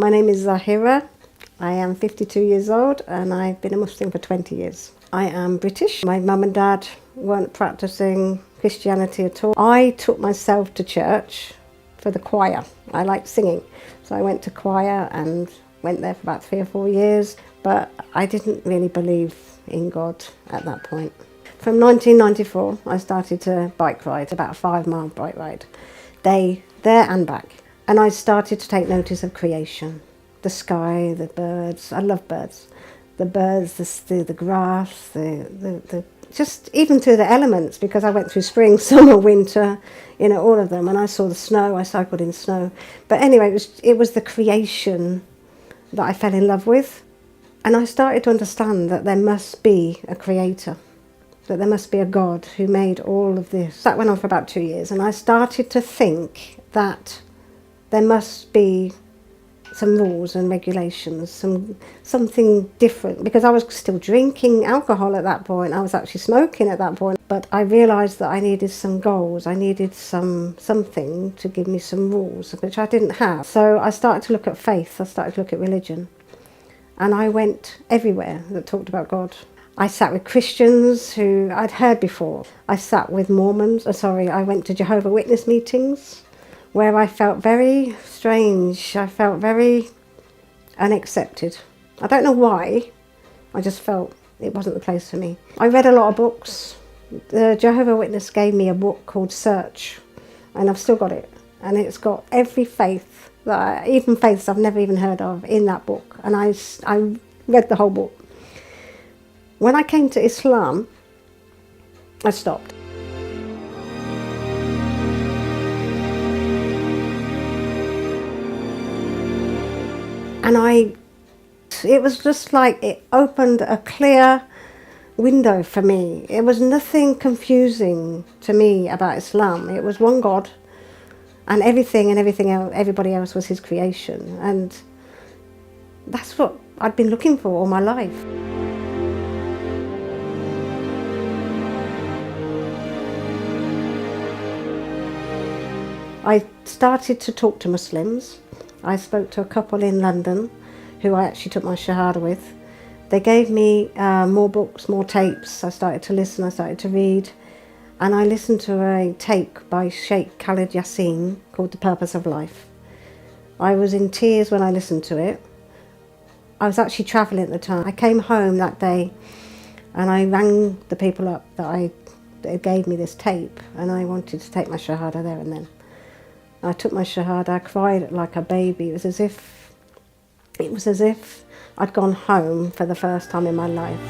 My name is Zahira. I am 52 years old and I've been a Muslim for 20 years. I am British. My mum and dad weren't practicing Christianity at all. I took myself to church for the choir. I liked singing. So I went to choir and went there for about 3 or 4 years, but I didn't really believe in God at that point. From 1994, I started to bike ride, about a 5-mile bike ride, day there and back. And I started to take notice of creation. The sky, the birds, I love birds. The birds, the grass, just even through the elements, because I went through spring, summer, winter, all of them. And I saw the snow, I cycled in snow. But anyway, it was the creation that I fell in love with. And I started to understand that there must be a creator, that there must be a God who made all of this. That went on for about 2 years. And I started to think that there must be some rules and regulations, something different, because I was still drinking alcohol at that point. I was actually smoking at that point, but I realised that I needed some goals. I needed something to give me some rules, which I didn't have. So I started to look at faith. I started to look at religion, and I went everywhere that talked about God. I sat with Christians who I'd heard before. I sat with Mormons. I went to Jehovah's Witness meetings, where I felt very strange. I felt very unaccepted. I don't know why, I just felt it wasn't the place for me. I read a lot of books. The Jehovah's Witness gave me a book called Search, and I've still got it. And it's got every faith, even faiths I've never even heard of, in that book. And I read the whole book. When I came to Islam, I stopped. And it was just like it opened a clear window for me. It was nothing confusing to me about Islam. It was one God, and everything else, everybody else was his creation. And that's what I'd been looking for all my life. I started to talk to Muslims. I spoke to a couple in London who I actually took my Shahada with. They gave me more books, more tapes. I started to listen, I started to read. And I listened to a tape by Sheikh Khalid Yasin called The Purpose of Life. I was in tears when I listened to it. I was actually travelling at the time. I came home that day and I rang the people up that gave me this tape, and I wanted to take my Shahada there and then. I took my Shahada, I cried like a baby. It was as if I'd gone home for the first time in my life.